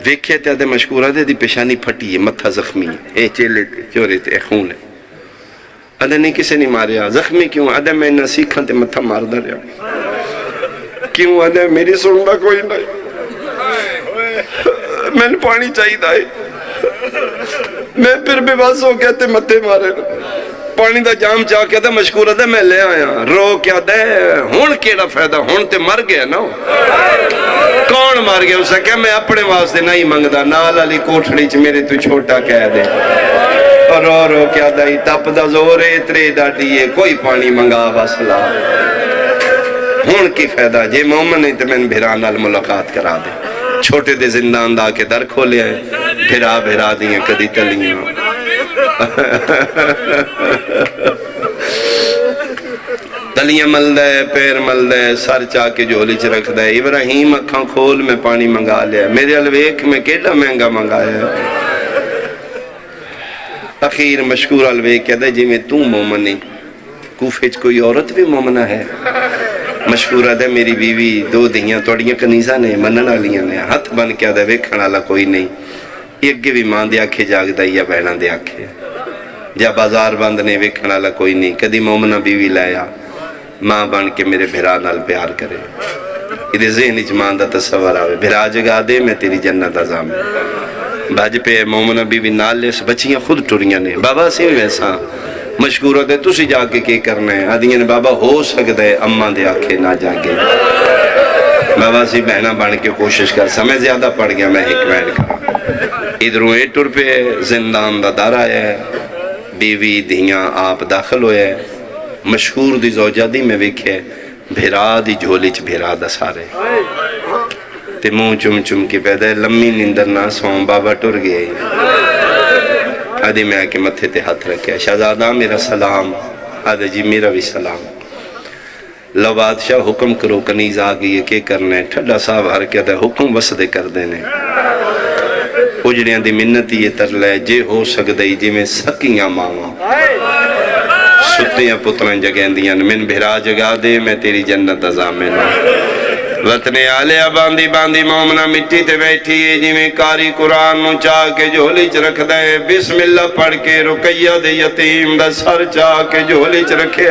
S1: ویکھے تے آدھے مشکور آدھے دی پیشانی پھٹی ہے متھا زخمی ہے اے چیلے تے چورے تے خون ہے آدھے نہیں کسے نہیں مارے ہے زخمی کیوں آدھے میں نہ سیکھاں تے متھا مار دا رہا کیوں آدھے میری سننا کوئی نہیں میں نے پانی چاہی دائی میں پھر بے باس ہو گیا تے متھے مارے پانی دا جام چاہ کیا تھا مشکور ہے میں لے آیا رو کیا دے ہون کیڑا فائدہ ہون تے مر گیا نا کون مار گیا اسے کہا میں اپنے واسطے نہیں منگدا نال علی کوٹھڑی چ میرے تو چھوٹا کہہ دے اور رو کیا دائی تپ دا زورے اترے ڈاٹیے کوئی پانی منگا واسلا ہون کی فائدہ جے مومن نہیں تے میں بھران نال ملاقات کرا دے چھوٹے دے زندان دا کے در کھولے ہیں بھرا دیئے کدی تلیاں تلیاں مل دے پیر مل دے سر چاہ کے جولی چ رکھ دے ابراہیم اکھاں کھول میں پانی منگا لیا میرے الویک میں کیڑا مہنگا منگایا ہے اخیر مشکور الویک کہہ دے جی میں تو مومنی کوفے چ کوئی عورت بھی مومنہ ہے مشکورہ دے میری بیوی 2 دھیاں توڑیاں کنیزہ نے مننا لیاں نے ہاتھ بن کیا دے ویکھن والا کوئی نہیں ایک بھی ماں دے آکھے جاگ دائی یا بہنہ دے آکھے جا بازار بند نے ویکھن والا کوئی نہیں کدی مومنہ بیوی لایا ماں بن کے میرے بھرا نال پیار کرے ادھے ذہن اجمان دا تصور آوے بھرا جگا دے میں تیری جنت عظام بھاج پہ مومنہ بیوی نال لے بچیاں خود ٹوریاں نے بابا سی ویسا مشکورہ دے تُسی جا کے کی کرنا ہے آدھیاں نے بابا ہو سکتا ہے اماں دے آکھے نہ جاگے بابا سی بہنہ بن کے کوشش کر سمیں زیادہ پڑ گیا میں ایک بین کا ادھروں ایٹر پہ زندان دا دار آیا ہے بیوی دھیاں آپ داخل ہوئے ہیں مشہور دی زوجہ دی میں ویکھے بھیرا دی جھولی چ بھیرا دا سارے تے منہ چم چم کی پیدا ہے لمبی نیندر نہ سوم بابا ٹر گئے آدھی میں آکے متھے تے ہاتھ رکھے شہزادہ میرا سلام آدھے جی میرا بھی سلام لو بادشاہ حکم کرو کنیز آگئی ہے کہ کرنے ٹھڈا صاحب ہر کیا دے حکم وسدے کر دینے اجڑیاں دی منتی یہ تر لے جے ہو سکدئی جی میں سکیاں ماما ستیاں پتریں جگہیں دیاں من بھرا جگا دے میں تیری جنت ازامن وطن آلیا باندھی باندھی مومنا مٹی تے بیٹھی ہے جی میں کاری قرآن نو چاہ کے جھولی چ رکھ دے بسم اللہ پڑھ کے رقیہ دے یتیم دا سر چاہ کے جھولی چ رکھے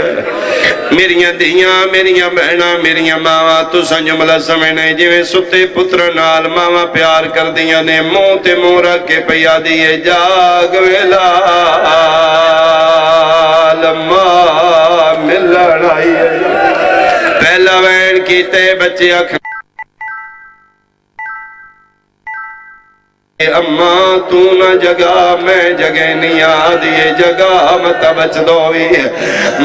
S1: میریاں دیاں میریاں بہناں میریاں ماواں تساں جملہ سمجھنے جی میں ستے پتر نال ماواں پیار کر دیاں نے منہ تے منہ رکھ کے پیا دیئے جاگ ویلا لما ملن آئی پہلا وین کیتے بچے اکھ اماں تو نہ جگہ میں جگہ نہیں آدھیے جگہ متا بچ دوئی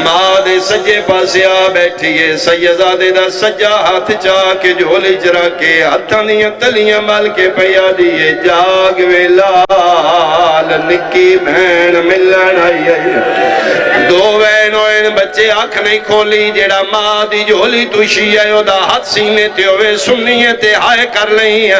S1: ماں دے سجے پاسیا بیٹھیے سیدزادے دا سجا ہاتھ چاہ کے جھولی چرا کے ہاتھاں دیاں تلیاں مال کے پیا دیئے جاگ ویلال نکی بہن ملن آئی دو وین ہوئے بچے آنکھ نہیں کھولی جیڑا ماں دی جھولی توشی ہے او دا ہاتھ سینے تے ہوئے سنیے تے ہائے کر لئی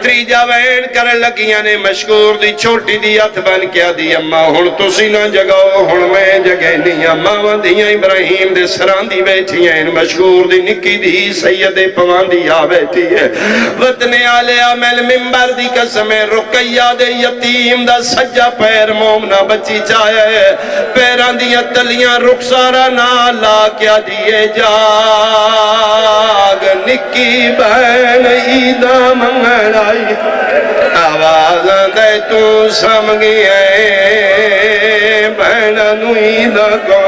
S1: تریجا وین کر لگیاں نے مشکور دی چھوٹی دی ہاتھ بن کیا دی اماں ہن تسی نہ جگاؤ ہن میں جگہ نہیں اماں دیاں ابراہیم دے سران دی بیٹھی ہیں مشکور دی نکی دی سید پوان دی آ بیٹھی ہے وطن آلیا میل ممبر دی قسم رقیہ دے یتیم دا سجا پیر مومنا بچی چاہے پیران دی تلیاں رخسارا نہ لا کیا دیئے جاگ نکی بہن عیدہ منگل آئی آواز دے تو سمگی ہے بہن نو عیدہ کو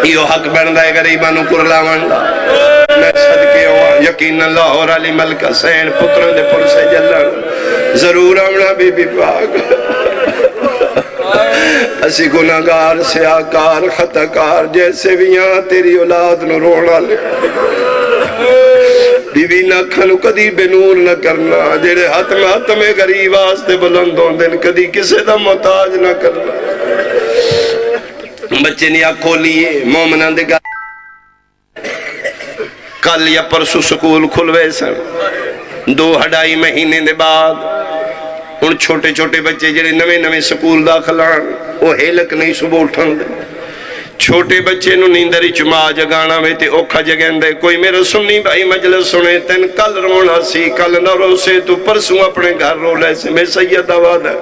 S1: یہ حق بندہ ہے غریبانو کرلا منڈا میں صدقے ہوا یقین اللہ اور علی ملک حسین پتروں دے پر سے جلن ضرور آمنا بی بی پاک اسی گناہگار سیاکار خطاکار جیسے بھی یہاں تیری اولاد نو رونا لے بی بی نہ کھنو کدی بے نور نہ کرنا جیڑے ہاتھ میں غریب آستے بلند ہوں دن کدی کسے دا محتاج نہ کرنا بچے نے آنکھ کھولیے مومنہ دے گا کل یا پرسو سکول کھلوے سن 2-2.5 مہینے دے بعد ان چھوٹے چھوٹے بچے جڑے نوے نوے سکول داخل آن وہ ہیلک نہیں صبح اٹھن دے چھوٹے بچے نو نیندری چما جگانا میں تے اوکھا جگہن دے کوئی میرا سنی بھائی مجلس سنے تین کل رونا سی کل نہ رو سے تو پرسوں اپنے گھر رو لے سے میں سید آباد ہے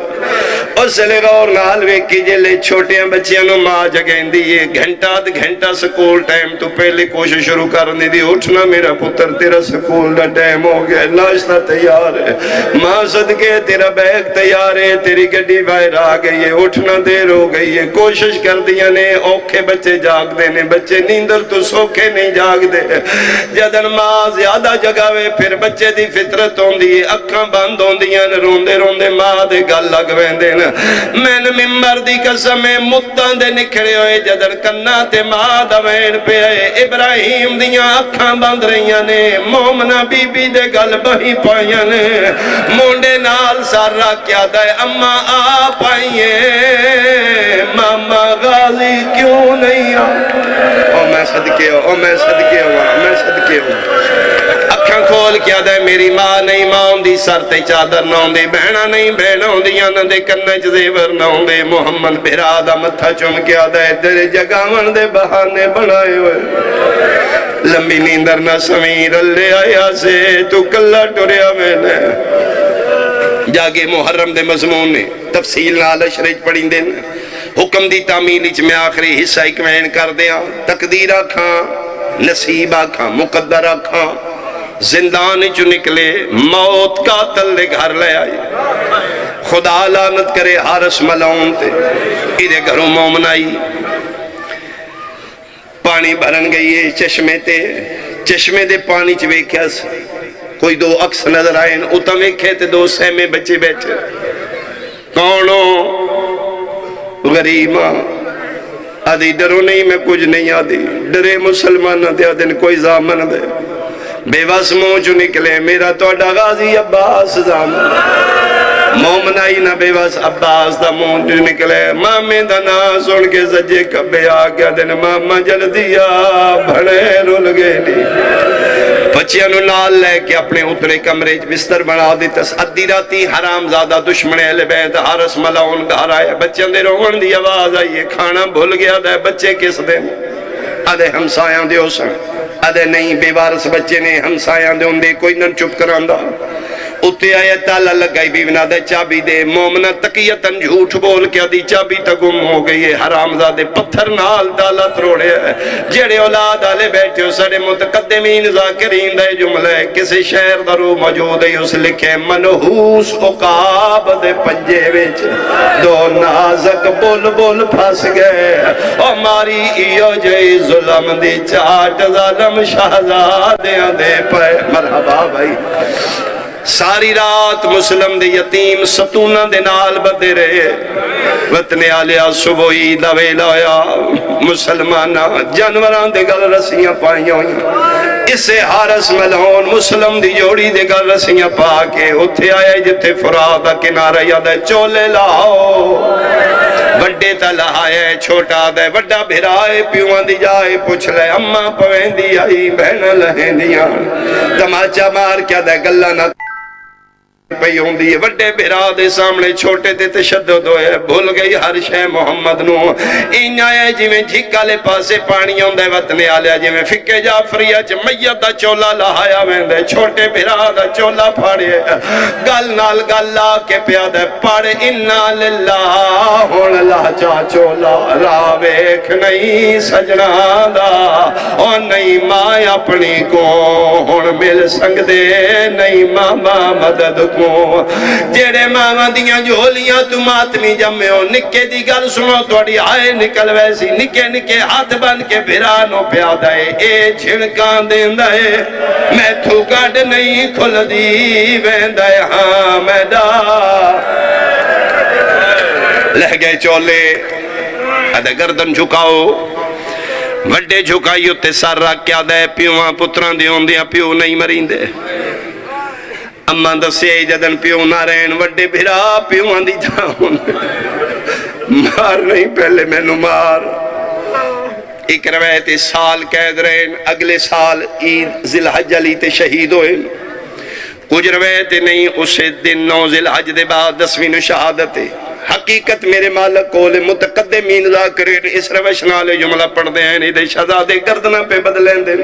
S1: اس لئے غور نال ویکی جلے چھوٹے بچیاں نو ماں جگہن دیئے گھنٹہ سکول ٹائم تو پہلے کوشش شروع کرنے دی اٹھنا میرا پتر تیرا سکول دا ٹائم ہو گیا ناشتہ تیار ہے ماں صدقے تیرا بیگ تیار ہے تیری گڈی باہر آ گئی ہے اٹھنا دیر ہو گئی ہے کوشش کر دیا نے اوکھے بچے جاگ دینے بچے نیندر تو سوکھے نہیں جاگ دے جدن ماں زیادہ جگاوے پھر بچے دی فطرت ہوں دی اکھاں بند ہوں دیاں روندے روندے ماں دے گل لگ ویندے میں نے ممبر دی قسم مدن دے نکھڑے ہوئے جدن کنا تے ماں دا وین پہ آئے ابراہیم دیاں اکھاں بند رہیاں نے مومنہ بی بی دے گل بہی پائیاں نے مونڈے نال سارا کیا دائے اماں آ پائیے ماما غازی کیوں نہیں او میں صدقے ہو میں صدقے ہو اکھاں کھول کیا دے میری ماں نہیں ماں دی سر تے چادر نہ ہوندے بہنا نہیں بہنا ہوندیاں نہ دے کنج زیور نہ ہوندے محمد بھرا دا متھا چم کیا دے تیرے جگاون دے بہانے بنائے ہوئے لمبی نیندر نہ سمیر لے آیا سے تو کلہ ٹوریا میں نے جاگے محرم دے مضمون نے تفصیل نال شریج پڑھیں دے حکم دی تعمیل اچ میں آخری حصہ اکمین کر دیا تقدیر آکھاں نصیب آکھاں مقدر آکھاں زندان جو نکلے موت قاتل لے گھر لے آئی خدا لعنت کرے حارس ملعون تے ایدے گھروں مومن آئی پانی بھرن گئی ہے چشمے دے پانی چوے کیا سے کوئی 2 عکس نظر آئے اتم ایک ہے تے 2 سہمے بچے بیٹھے کونوں غریباں آدھی ڈرو نہیں میں کچھ نہیں آدھی ڈرے مسلمان نہ دیا دن کوئی زامن دے بے وس منہ جو نکلے میرا توڑا غازی عباس زامن مومن آئی نہ بے وس عباس دا منہ جو نکلے مامی دا نا سن کے سجے کبے آگیا دن ماما جل دیا بھڑے رول گئے نہیں بچیاں نو نال لے کے اپنے اترے کمرے بستر بنا دیتا ادھی راتی حرام زادہ دشمن اہل بیت حارس ملعون گھر آئے بچیاں دے روغن دی آواز آئیے کھانا بھول گیا دے بچے کس دن آدھے ہمسایاں دے ہو سن، آدھے نہیں بے وارث بچے نے، ہمسایاں دے ہوں دے کوئی نہ چپ کراندہ۔ اتے آیا تالا لگائی بیونا دے چابی دے، مومنہ تقیتاً جھوٹ بول کے آدھی چابی تا گم ہو گئی ہے، حرام زادے پتھر نال تالا تروڑے ہے۔ جیڑے اولاد آلے بیٹھے ہو سارے متقدمین ذاکرین دے جملے، کسی شہر درو موجود ہے اس لکھے منحوس عقاب دے پنجے وچ دو نازک بول بول پھاس گئے، او ماری ایو جئی ظلم دی چاٹ ظالم شہزادیاں دے پے۔ مرحبا بھائی، ساری رات مسلم دے یتیم ستونہ دے نال بدے رہے، وطن آلیا صبحی دوے لایا، مسلمانہ جانوران دے گل رسیاں پائیں ہوئیں، اسے حارس ملہون مسلم دی جوڑی دے گل رسیاں پا کے اتھے آئے جتے فرادہ کنارہ یادہ چولے لاؤ، وڈے تا لہائے چھوٹا دے وڈا بھرائے پیوان دی جائے پوچھ لے اممہ پویں دی آئی بہنہ لہیں دیاں تماچا مار کیا دے گلہ نہ پئی ہوں دی وڈے بھرا دے سامنے چھوٹے تے تشدد ہوئے، بھول گئی ہر شے محمد نو، این آئے جی میں جھکا لے پاسے پانی ہوں دے وطن آلیا جی میں فکے جعفریہ چ میت دا چولا لہایا ویندے، چھوٹے بھرا دا چولا پھاڑے گل نال گل لا کے پیادے پاڑے انا للہ ہون اللہ چا چولا راویکھ نہیں سجنا دا اور نہیں ماں اپنی کو ہون مل سنگ دے نہیں ماما مدد کو جیڑے ماما دیاں جھولیاں تو ماتمی جمعے ہو نکے دی گل سنو توڑی آئے نکل ویسی نکے نکے ہاتھ بند کے بھرانو پیادائے اے چھڑکان دیندائے میں تھو گاڑ نہیں کھل دی ویندائے ہاں میڈا لہ گئے چولے ادھے گردن جھکاؤ وڈے جھکائیو تے سار رکھ کیا دے پیوان پتران دی ہوں دیا پیو نہیں مرین دے اماں دسے جدن پیو نہ رہن وڈے بھرا پیوان دی جاؤن مار نہیں پہلے میں نو مار ایک روایت سال قید رہن اگلے سال عید ذی الحج علی تے شہید ہوئے کچھ روایت نہیں اسے دن 9 ذی الحج دے بعد 10ویں شہادت حقیقت میرے مالک کول متقدمین ذاکرین اس روش نالے جملہ پڑھ دے ہیں ادھے شہزادے گردنہ پہ بدلیں دیں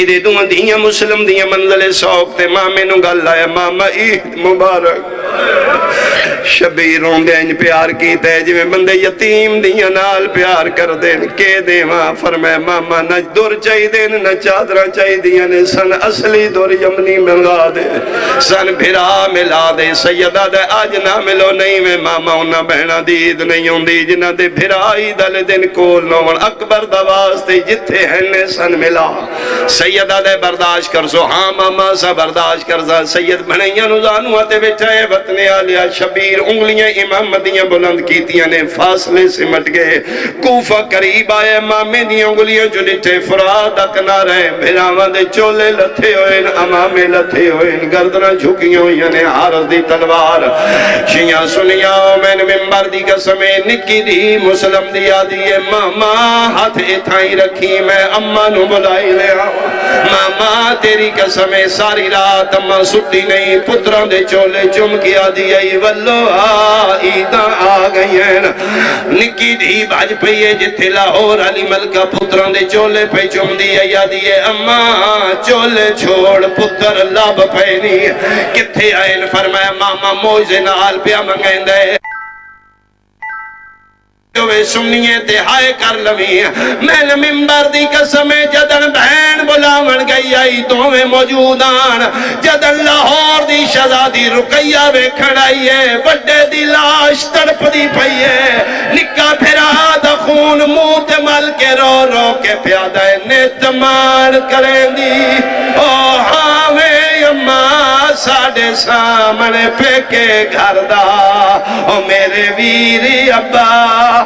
S1: ادھے دوں دیاں مسلم دیاں منزل سوک تے ماں میں نو گل لائے ماما عید مبارک شبیروں دیں پیار کی تے جی میں بندے یتیم دیاں نال پیار کر دیں کے دیں ماں فرمائے ماما نہ دور چاہی دیں نہ چادرہ چاہی دیاں نے سن اصلی دور یمنی ملا دے سن بھرا ملا دے سیدہ دے آج نہ ملو نہیں میں ماما انہا بہنہ دید نہیں ہوں دی جنہ دے بھرائی دل دن کول نوڑ اکبر دواستے جتھے ہیں سن ملا سیدہ دے برداشت کر سو ہاں ماما سا برداشت کر سا سید بھنیاں نوزانو آتے بیٹھائے وطن آلیا شبیر انگلیاں امام مدیاں بلند کیتیاں نے فاصلے سے مٹ گئے کوفہ قریب آئے مامے دیاں انگلیاں جو لٹھے فراد اکنا رہے بھراوان دے چولے لتھے ہوئن امامے لتھے ہوئن گردنہ جھکیاں ہوئیں نے حارس دی تلوار شیعہ سنیاں میں نے ممبر دی قسمیں نکی دی مسلم دی آدھی ماما ہاتھ اتھائی رکھی میں اممہ نو بلائی لے ماما تیری قسمیں ساری رات اممہ سٹی نہیں پتران دے چولے چم کیا دیئی واللو عیداں آ گئی ہیں نکی دی باج پہیے جتھے لاہور علی ملکہ پتران دے چولے پہ چم دیئی آدھی اممہ چولے چھوڑ پتر لاب پہنی کتھے آئین فرمایا ماما موجے نال پیا منگیں دے جو سنیے تے ہائے کر لوی میں نے ممبر دی قسمیں جدن بہن بلاون گئی آئی تو میں موجودان جدن لاہور دی شہزادی رقیہ وے کھڑائی ہے وڈے دی لاش تڑپ دی پئی ہے نکا پھرا دا خون موت مل کے رو رو کے پیادہ نیتمان کریں دی او ہاں میں اممہ ساڑے سامنے پہ کے گھر دا او میرے ویری ابا